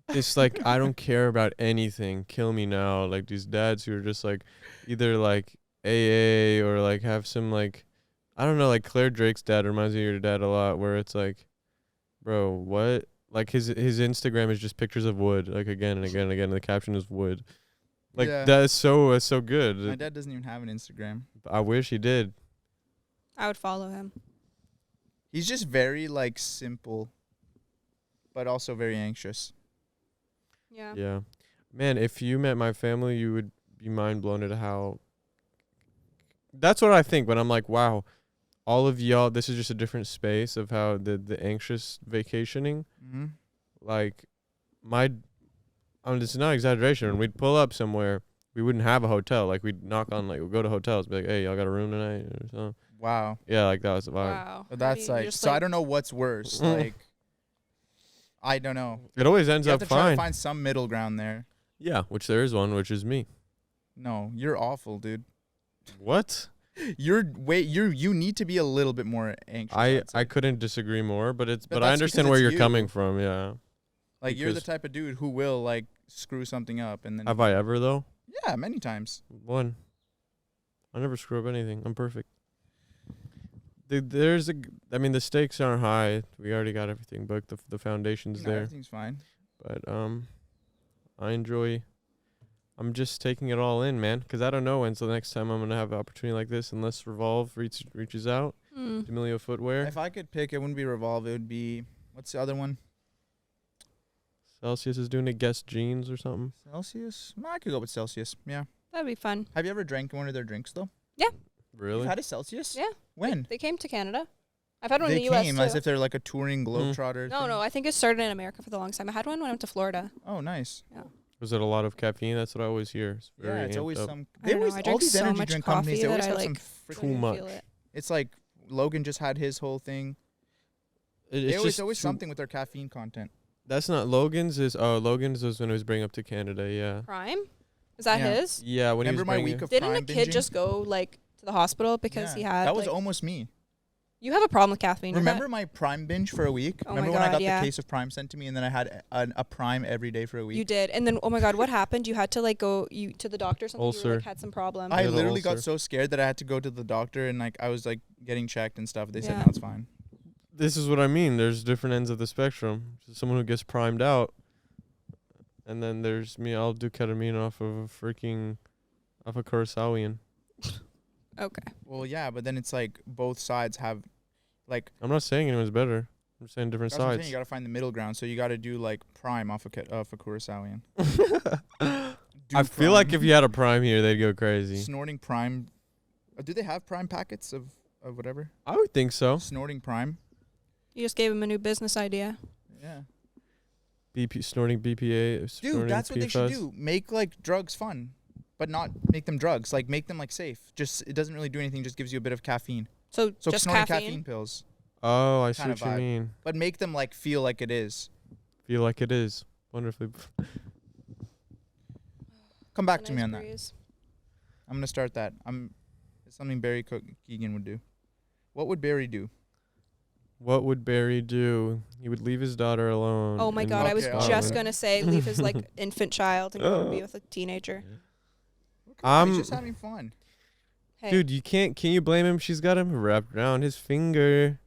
It's like I don't care about anything. Kill me now. Like these dads who are just like either like AA or like have some like I don't know, like Claire Drake's dad reminds me of your dad a lot, where it's like, bro, what? Like his Instagram is just pictures of wood, like again and again and again, and the caption is wood. Like Yeah. that's so good. My dad doesn't even have an Instagram. I wish he did. I would follow him. He's just very like simple, but also very anxious. Yeah. Yeah. Man, if you met my family, you would be mind blown at how. That's what I think, but I'm like, wow, all of y'all, this is just a different space of how the anxious vacationing. Mm-hmm. Like, it's not exaggeration. When we'd pull up somewhere, we wouldn't have a hotel. Like, we'd knock on, like, we'd go to hotels, be like, hey, y'all got a room tonight? Or something. Wow. Yeah, like, that was the vibe. Wow. But How that's do you like, just, so I don't know what's worse. Like, I don't know. It always ends You have up to try to fine. find some middle ground there. Yeah, which there is one, which is me. No, you're awful, dude. What? You need to be a little bit more anxious. I'd say. I couldn't disagree more, but But I that's understand because where it's you're you. coming from. Yeah. Like you're the because- type of dude who will like screw something up and then Have I ever though? yeah, many times. One. I never screw up anything. I'm perfect. The stakes aren't high. We already got everything booked. The foundation's You know, there. everything's fine. But I enjoy. I'm just taking it all in, man, because I don't know when's the next time I'm gonna have an opportunity like this, unless Revolve reaches out. Mm. D'Amelio Footwear, If I could pick, it wouldn't be Revolve. It would be what's the other one? Celsius is doing it. Guess Jeans or something. Celsius. No, I could go with Celsius. Yeah. That'd be fun. Have you ever drank one of their drinks though? Really? You've had a Celsius? Yeah. When? They came to Canada. I've had one They in the US came too. as if they're like a touring globetrotter. No, thing? I think it started in America for the longest time. I had one when I went to Florida. Oh, nice. Was it a lot of caffeine? That's what I always hear. It's very Yeah, it's amped always up. some. I They don't know, always I all drink these so energy much drink companies. They coffee always that have I, some like, Too freaking. much. Feel it. It's like Logan just had his whole thing. It's always something with their caffeine content. That's not Logan's. Logan's was when it was bringing up to Canada. Yeah. Prime? Is that Yeah. his? Yeah. When Remember he was my bringing week of Didn't Prime a kid binging? just go like to the hospital because Yeah. he had That was like, almost me. you have a problem with caffeine? Remember my Prime binge for a week? Oh my Remember when I God, got yeah. the case of Prime sent to me and then I had a Prime every day for a week? You did, and then oh my god, what happened? You had to like go to the doctor or something. You were, Ulcer. like, had some problem. I Yeah, the literally got ulcer. so scared that I had to go to the doctor and like I was like getting checked and stuff. They said Yeah. no, it's fine. This is what I mean. There's different ends of the spectrum. Someone who gets primed out, and then there's me. I'll do ketamine off of a Curacaoian. Okay. Well, yeah, but then it's like both sides have like I'm not saying anyone's better. I'm saying different that's what I'm saying, sides. you got to find the middle ground. So you got to do like Prime off a Curacaoian. Do I feel like Prime. if you had a prime here, they'd go crazy. Snorting Prime. Do they have Prime packets of whatever? I would think so. Snorting Prime. You just gave him a new business idea. Yeah. Snorting BPA. Dude, snorting that's what they should PFAS. do. Make like drugs fun, but not make them drugs. Like make them like safe. Just it doesn't really do anything. Just gives you a bit of caffeine. So So just snorting caffeine. pills, Oh, I see Kinda what you vibe. mean. but make them like feel like it is. Feel like it is wonderfully. Come back It's a to me nice on that. breeze. I'm gonna start that. It's something Barry Keegan would do. What would Barry do? What would Barry do? He would leave his daughter alone. Oh my in god, I was Okay, just Scotland. gonna say leave his like infant child and go be with a teenager. He's just having fun. Hey, Dude, you can't. Can you blame him? She's got him wrapped around his finger.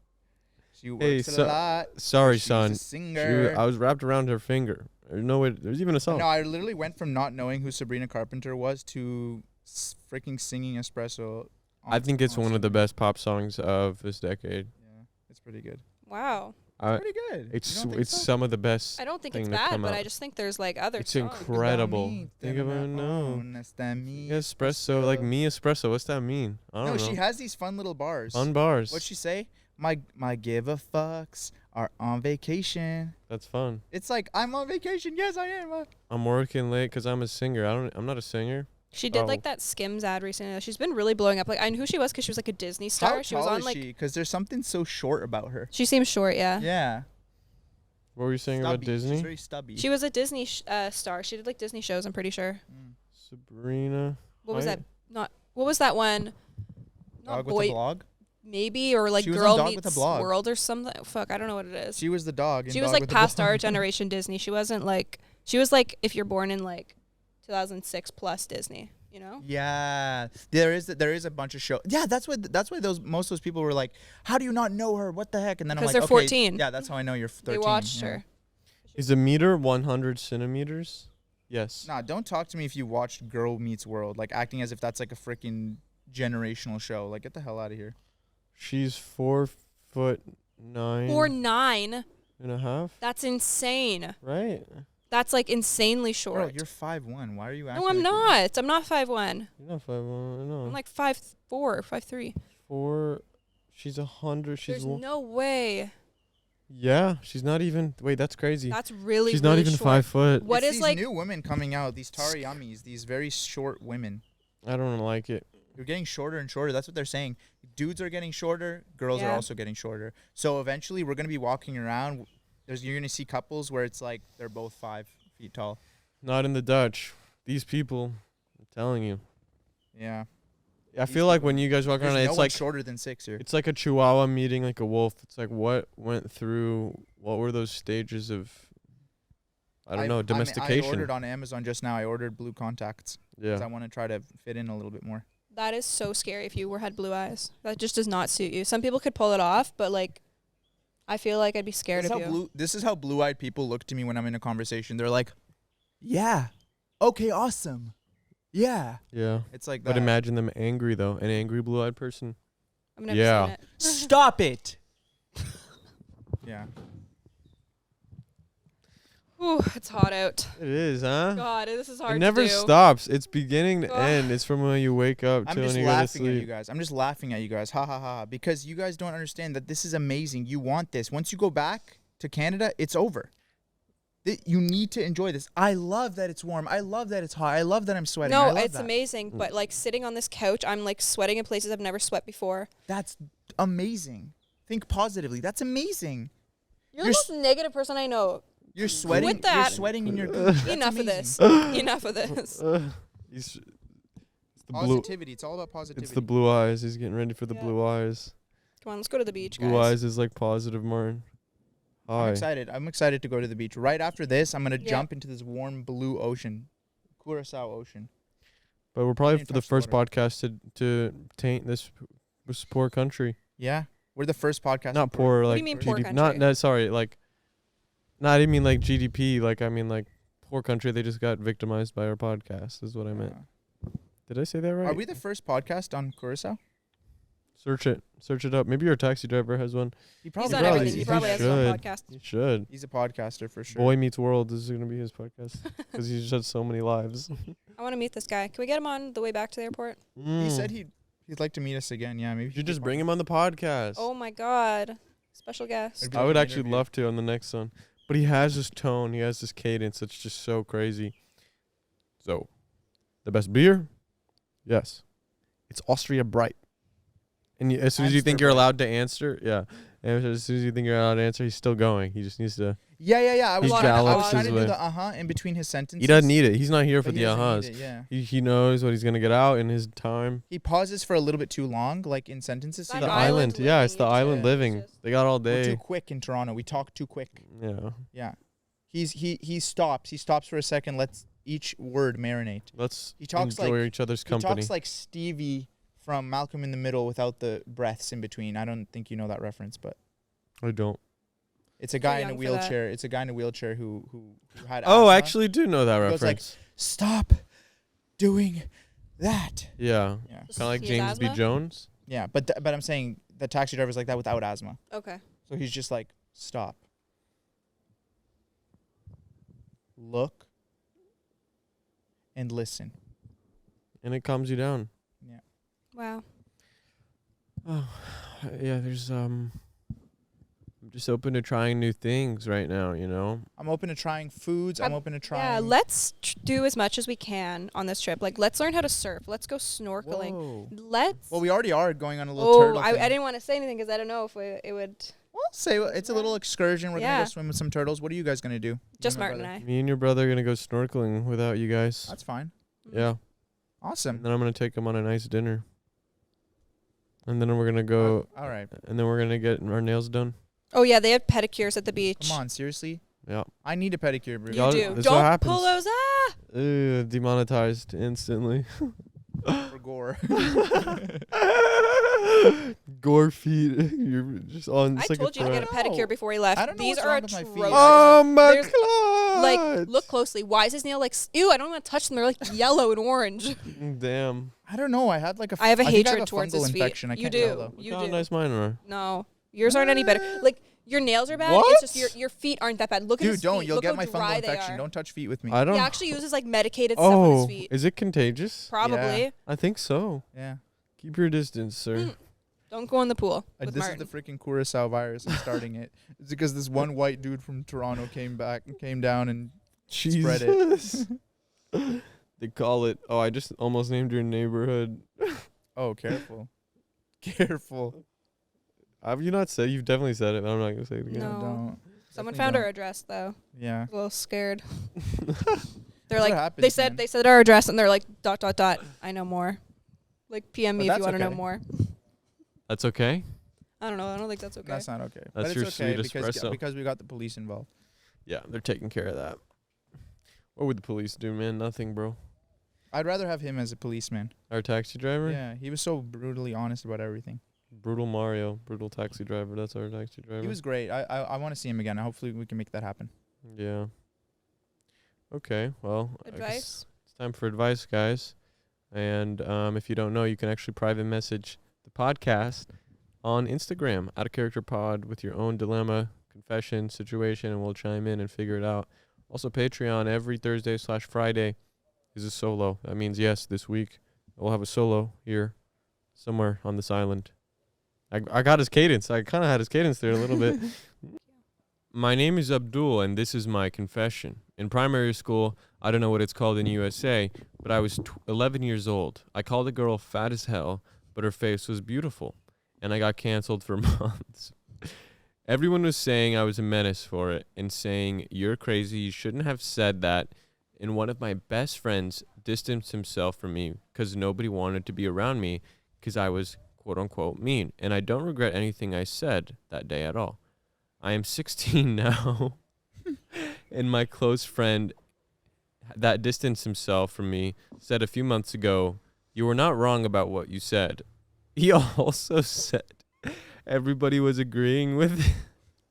She works Hey, a so- lot. Sorry, She's son. a singer. I was wrapped around her finger. There's no way. There's even a song. No, I literally went from not knowing who Sabrina Carpenter was to freaking singing Espresso. I think it's one of the Sabrina. best pop songs of this decade. Yeah, it's pretty good. wow. Pretty good. It's You don't think it's so? some of the best. I don't think thing it's to bad, come but out. I just think there's like other It's songs. incredible. Me, Think about it, no. Está mi Espresso, like me espresso. What's that mean? I don't No, know. she has these fun little bars. Fun bars. What'd she say? My give a fucks are on vacation. That's fun. It's like I'm on vacation. Yes, I am. I'm working late because I'm a singer. I'm not a singer. She did Oh. like that Skims ad recently. She's been really blowing up. Like I knew who she was because she was like a Disney star. How She was tall on is like she? Because there's something so short about her. she seems short, yeah. Yeah. What were you saying about Stubby. Disney? She's very stubby. She was a Disney star. She did like Disney shows. I'm pretty sure. Mm. Sabrina. What was I- that? Not what was that one? Not Dog with boy, a blog. maybe or like She was on Girl Dog with a Meets Blog. World or something. Fuck, I don't know what it is. She was the dog. in She was Dog like with a past Blog. our generation Disney. She wasn't like she was like if you're born in like 2006 plus Disney. You know? Yeah, there is a bunch of shows. Yeah, that's why most of those people were like, "How do you not know her? What the heck?" And then I'm 'Cause like, they're okay, 14. Yeah, that's how I know you're 13. They watched yeah. her. Is a meter 100 centimeters? Yes. Nah, don't talk to me if you watched Girl Meets World, like acting as if that's like a freaking generational show. Like, get the hell out of here. She's 4'9" 4'9". and a half. That's insane. Right. That's like insanely short. Girl, you're 5'1". Why are you acting? No, I'm like not. I'm not 5'1". You're not 5'1". No. I'm like 5'4", 5'3". 4. She's 100. She's There's no way. Yeah. She's not even. Wait, that's crazy. That's really. She's really not even short. 5 foot. What it's is these like new women coming out? These Tariyumis, these very short women. I don't like it. They're getting shorter and shorter. That's what they're saying. Dudes are getting shorter. Girls are also getting shorter. So eventually, we're gonna be walking around. You're gonna see couples where it's like they're both 5 feet tall. Not in the Dutch. These people. I'm telling you. Yeah. I feel like when you guys walk There's around, no it's one like shorter than 6 here. it's like a Chihuahua meeting like a wolf. It's like what went through. What were those stages of? I don't know. Domestication. I ordered on Amazon just now. I ordered blue contacts. Yeah. I want to try to fit in a little bit more. that is so scary if you had blue eyes. That just does not suit you. Some people could pull it off, but like, I feel like I'd be scared of you. This is how blue-eyed people look to me when I'm in a conversation. They're like, "Yeah, okay, awesome, yeah." Yeah. It's like that. But imagine them angry though. An angry blue-eyed person. I've never Yeah. seen it. Stop it. Yeah. Ooh, it's hot out. It is, huh? God, this is hard It never to do. stops. It's beginning to Ugh. end. It's from when you wake up I'm to just when you go to laughing at you sleep. guys. I'm just laughing at you guys. Ha ha ha. Because you guys don't understand that this is amazing. You want this. Once you go back to Canada, it's over. You need to enjoy this. I love that it's warm. I love that it's hot. I love that I'm sweating. I No, love it's that. amazing. But like sitting on this couch, I'm like sweating in places I've never sweat before. That's amazing. Think positively. That's amazing. You're the most negative person I know. You're sweating. With that- You're sweating in your Gucci. That's Enough of amazing. this. Enough of this. It's the blue. Positivity. It's all about positivity. It's the blue eyes. He's getting ready for the Yeah. blue eyes. Come on, let's go to the beach, Blue guys. eyes is like positive, Martin. I'm Hi. excited. I'm excited to go to the beach. Right after this, I'm gonna Yeah. jump into this warm blue ocean, Curacao Ocean. But we're probably Can't for the touch the first water. podcast to taint this poor country. Yeah, we're the first podcast. Not in poor, do like you mean poor GDP. country? Not sorry, like. Not I mean like GDP. Like I mean like poor country. They just got victimized by our podcast. Is what I meant. Did I say that right? Are we the first podcast on Curacao? Search it up. Maybe your taxi driver has one. He He's on probably- everything. he He probably has his own podcast. You should. He's a podcaster for sure. Boy Meets World is going to be his podcast because he's had so many lives. I want to meet this guy. Can we get him on the way back to the airport? He said he'd like to meet us again. Yeah, maybe. You should just bring him on the podcast. Oh my God. Special guest. It'd be I like would an actually interview. love to on the next one. But he has this tone. He has this cadence. It's just so crazy. So, the best beer? Yes. It's Austria Bright. And as soon as you think you're allowed to answer, yeah. And as soon as you think you're allowed to answer, he's still going. He just needs to. Yeah. I was He trying, I was gallops trying his to do way. the in between his sentences. He doesn't need it. He's not here for but the he doesn't need uh-huhs. it, yeah. He knows what he's going to get out in his time. He pauses for a little bit too long, like in sentences. So That you The don't- island island. Yeah, it's the living, island yeah. living. Just- They got all We're too day. quick in Toronto. We talk too quick. Yeah. Yeah. He stops. He stops for a second. Lets each word marinate. Let's He talks enjoy like- each other's He company. talks like Stevie from Malcolm in the Middle without the breaths in between. I don't think you know that reference, but I don't. it's a guy in a young for that. wheelchair. It's a guy in a wheelchair who had Oh, asthma. I actually do know that He goes like, reference. Stop doing that. Yeah. Yeah. Kind of like He has James B. asthma? Jones. Yeah, but I'm saying the taxi driver's like that without asthma. Okay. So he's just like, stop. Look and listen. And it calms you down. Yeah. Wow. Oh, yeah, I'm just open to trying new things right now, you know? I'm open to trying foods. I'm open to trying. Yeah, let's do as much as we can on this trip. Like, let's learn how to surf. Let's go snorkeling. Whoa. Let's. Well, we already are going on a little turtle I thing. didn't want to say anything because I don't know if it would. Well, say it's a little excursion. We're gonna Yeah. go swim with some turtles. What are you guys gonna do? You Just my Martin brother. and I. Me and your brother are going to go snorkeling without you guys. That's fine. Yeah. Awesome. And then I'm going to take him on a nice dinner. And then we're going to go, All right. and then we're going to get our nails done. Oh yeah, they have pedicures at the beach. Come on, seriously. Yeah. I need a pedicure, bro. You Y'all- do. this is what Don't happens. pull those. Demonetized instantly. for gore. Gore feet. You're just on. I It's like told you to get a front. pedicure before he left. I don't know These what's are wrong with my feet. atrocious. Oh my There's, god! Like, look closely. Why is his nail like? Ew! I don't want to touch them. They're like yellow and orange. Damn. I don't know. I had like a. I have a I think I hatred have a towards fungal his feet. infection. I You can't do. tell, though. You Look how do. nice mine are. No, yours aren't any better. Like your nails are bad. What? It's just your feet aren't that bad. Look at Dude, his don't. feet. You'll Look get how my dry fungal they infection. are. Don't touch feet with me. I don't. He actually uses like medicated stuff on his Oh, feet. is it contagious? Probably. Yeah. I think so. Yeah. Keep your distance, sir. Don't go in the pool with This Martin. is the freaking Curacao virus. I'm starting it. It's because this one white dude from Toronto came down and spread it. Jesus. They call it. Oh, I just almost named your neighborhood. Oh, careful. Careful. Have you not said? You've definitely said it. But I'm not gonna say it again. No. Don't. Someone Definitely found don't. our address though. Yeah. A little scared. They're What like happens, they said man? they said our address and they're like ... I know more. Like PM But me if you that's want to know okay. more. That's okay. I don't know. I don't think that's okay. That's not okay. That's but your it's okay sweet espresso. because we got the police involved. Yeah, they're taking care of that. What would the police do, man? Nothing, bro. I'd rather have him as a policeman. Our taxi driver. Yeah, he was so brutally honest about everything. Brutal Mario, brutal taxi driver. That's our taxi driver. He was great. I want to see him again. Hopefully we can make that happen. Yeah. Okay. Well, I guess Advice? it's time for advice, guys. And if you don't know, you can actually private message the podcast on Instagram, Out of Character Pod, with your own dilemma, confession, situation, and we'll chime in and figure it out. Also, Patreon every Thursday/Friday is a solo. That means, yes, this week we'll have a solo here somewhere on this island. I got his cadence. I kind of had his cadence there a little bit. My name is Abdul, and this is my confession. In primary school, I don't know what it's called in USA, but I was 11 years old. I called a girl fat as hell, but her face was beautiful, and I got canceled for months. Everyone was saying I was a menace for it and saying, "You're crazy, you shouldn't have said that." And one of my best friends distanced himself from me because nobody wanted to be around me because I was quote-unquote mean. And I don't regret anything I said that day at all. I am 16 now, and my close friend that distanced himself from me said a few months ago, "You were not wrong about what you said." He also said everybody was agreeing with it,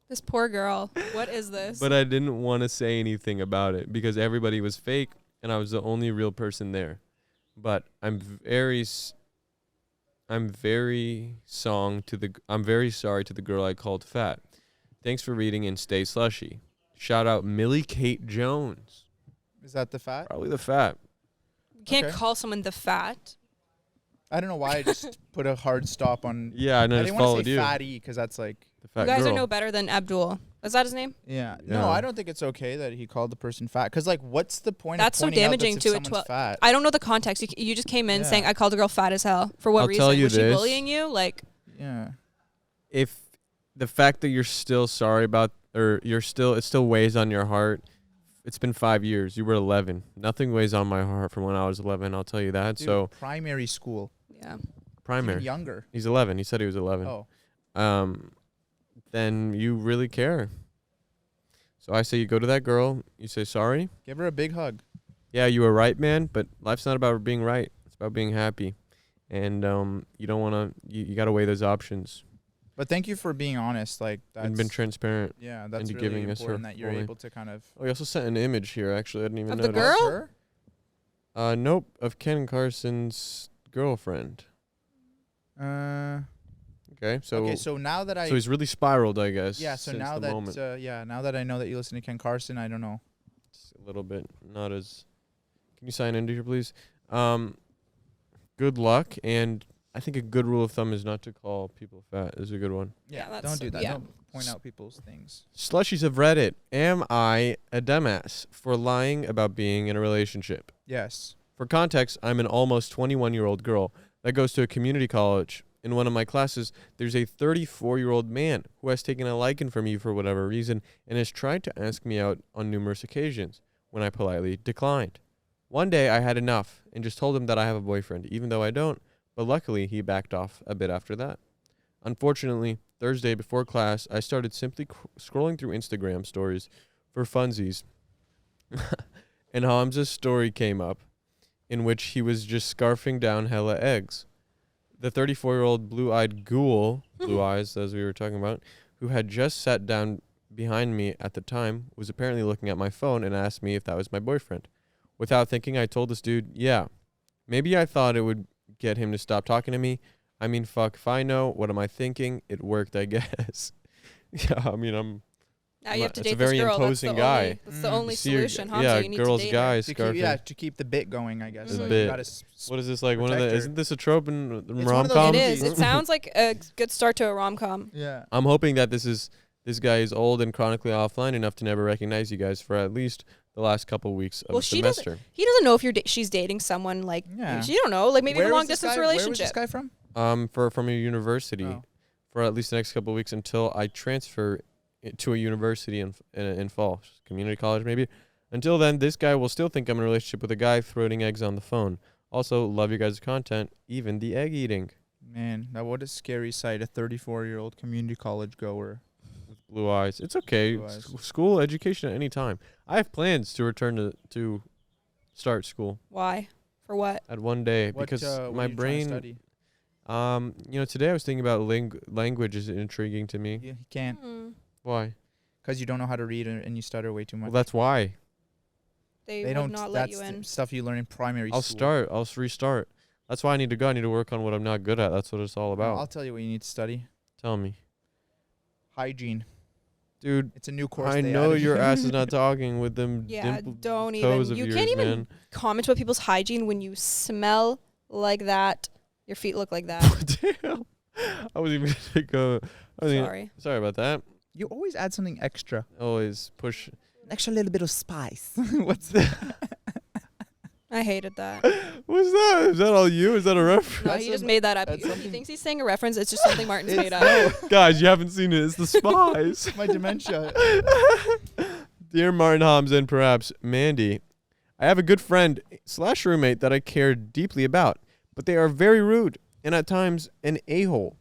This poor girl. What is this? but I didn't want to say anything about it because everybody was fake and I was the only real person there. But I'm very sorry to the girl I called fat. Thanks for reading and stay slushy. Shout out Millie Kate Jones. Is that the fat? Probably the fat. You can't Okay. call someone the fat. I don't know why I just put a hard stop on. Yeah, I know. I Just didn't want followed to say you. fatty because that's like. The fat You guys girl. are no better than Abdul. Is that his name? Yeah. Yeah. No, I don't think it's okay that he called the person fat. Because like, what's the point? That's of so pointing out damaging that's if to a someone's fat. I don't know the context. You just came in Yeah. saying I called a girl fat as hell. For what I'll reason? tell you Was she this. bullying you? Like, Yeah. If the fact that you're still sorry about, or it still weighs on your heart. It's been 5 years. You were 11. Nothing weighs on my heart from when I was 11. I'll tell you that. Dude, So primary school. yeah. primary. Even younger. He's 11. He said he was 11. Oh. Then you really care. So I say you go to that girl. You say sorry. Give her a big hug. Yeah, you were right, man. But life's not about being right. It's about being happy. And you don't want to. You got to weigh those options. But thank you for being honest. Like that's And been transparent. yeah, that's and really giving us her important that you're fully. able to kind of. Oh, he also sent an image here. Actually, I didn't even Of the notice. girl? Her? Nope, of Ken Carson's girlfriend. Okay, So now that I. so he's really spiraled, I guess. yeah. So since now the moment. that now that I know that you listen to Ken Carson, I don't know. It's a little bit not as. Can you sign into here, please? Good luck, and I think a good rule of thumb is not to call people fat. Is a good one. Yeah, don't that's- do that. yeah. Don't point out people's things. Slushies of Reddit. Am I a dumbass for lying about being in a relationship? Yes. For context, I'm an almost 21-year-old girl that goes to a community college. In one of my classes, there's a 34-year-old man who has taken a liking for me for whatever reason and has tried to ask me out on numerous occasions when I politely declined. One day I had enough and just told him that I have a boyfriend, even though I don't, but luckily he backed off a bit after that. Unfortunately, Thursday before class, I started simply scrolling through Instagram stories for funsies, and Hamza's story came up. in which he was just scarfing down hella eggs. The 34-year-old blue-eyed ghoul, blue eyes as we were talking about, who had just sat down behind me at the time, was apparently looking at my phone and asked me if that was my boyfriend. Without thinking, I told this dude, yeah. Maybe I thought it would get him to stop talking to me. I mean, fuck if I know. What am I thinking? It worked, I guess. Yeah, I mean, Now you have to it's a date very this girl. imposing guy. That's the only See your- solution, huh? yeah, So you need girls, to date guys, To keep, scarfing. to keep the bit going, I guess. The Like, bit. you gotta What is this like? One of the? protect her. Isn't this a trope in one of rom those her. coms? It is. It sounds like a good start to a rom-com. Yeah. I'm hoping that this guy is old and chronically offline enough to never recognize you guys for at least the last couple weeks of Well, the she doesn't- semester. He doesn't know if she's dating someone like Yeah. she don't know, like maybe Where a was long this distance guy- Where was relationship. this guy from? From a university Oh. for at least the next couple of weeks until I transfer to a university in fall, community college maybe. Until then, this guy will still think I'm in a relationship with a guy throwing eggs on the phone. Also, love your guys' content, even the egg eating. Man, that what a scary sight. A 34-year-old community college goer. Blue eyes. It's okay. Blue eyes. School education at any time. I have plans to return to start school Why? For what? at one day What, because what my are you trying to brain. study? Today I was thinking about language is intriguing to me. You can't, Why? because you don't know how to read and you stutter way too much. Well, that's why. They They would don't. not let That's you in. stuff you learn in primary I'll school. start. I'll restart. That's why I need to go. I need to work on what I'm not good at. That's what it's all about. I'll tell you what you need to study. Tell me, Hygiene. dude. It's a new course. I they know added. your ass is not talking with them Yeah, dimpled don't toes even. of You yours, can't even man. comment about people's hygiene when you smell like that. Your feet look like that. Damn. I was even gonna go. Sorry. Sorry about that. You always add something extra. Always push. An extra little bit of spice. What's that? I hated that. What's that? Is that all you? Is that a reference? No, That's he just some- made that up. that's He something- thinks he's saying a reference. It's just something Martin's It's made up. Guys, you haven't seen it. It's the spies. My dementia. Dear Martin Homs and perhaps Mandy, I have a good friend / roommate that I care deeply about, but they are very rude and at times an a-hole.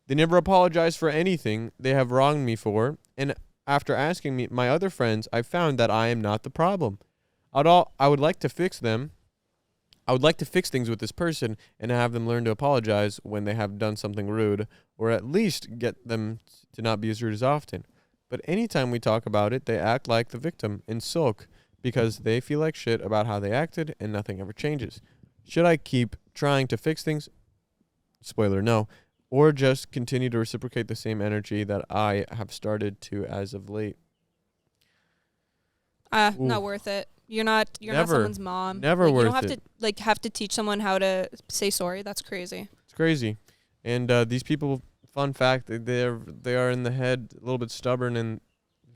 They never apologize for anything they have wronged me for, and after asking me my other friends, I found that I am not the problem. I would like to fix them. I would like to fix things with this person and have them learn to apologize when they have done something rude, or at least get them to not be as rude as often. But anytime we talk about it, they act like the victim and sulk because they feel like shit about how they acted and nothing ever changes. Should I keep trying to fix things? Spoiler, no. Or just continue to reciprocate the same energy that I have started to as of late? Not worth it. You're not Never. someone's mom. Never You worth don't have it. to have to teach someone how to say sorry. That's crazy. It's crazy. And these people, fun fact, they are in the head a little bit stubborn, and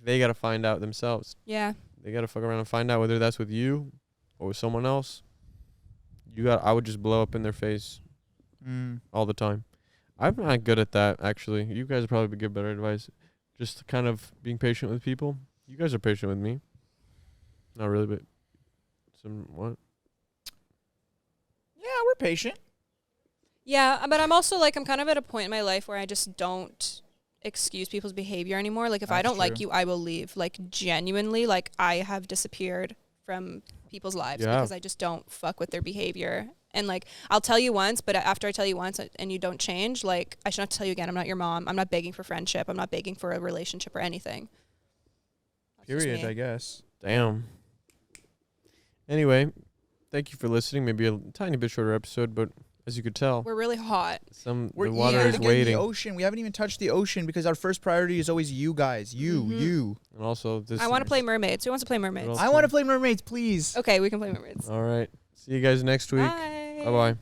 they got to find out themselves. Yeah. They got to fuck around and find out whether that's with you or with someone else. I would just blow up in their face all the time. I'm not good at that, actually. You guys would probably give better advice. Just kind of being patient with people. You guys are patient with me. Not really, but what? Yeah, we're patient. Yeah, but I'm also I'm kind of at a point in my life where I just don't excuse people's behavior anymore. Like if I That's don't like true. you, I will leave. Like genuinely, like I have disappeared from people's lives because I just don't fuck with their behavior. And like I'll tell you once, but after I tell you once and you don't change, like I should not tell you again. I'm not your mom. I'm not begging for friendship. I'm not begging for a relationship or anything. That's just Period, me. I guess. Damn. Anyway, thank you for listening. Maybe a tiny bit shorter episode, but as you could tell, We're really hot. the We're water eager is to get waiting. The ocean. We haven't even touched the ocean because our first priority is always you guys. You. And also, this. I want to play mermaids. Who wants to play mermaids? Well- I want to play mermaids, please. Okay, we can play mermaids. All right. See you guys next week. Bye. Bye-bye.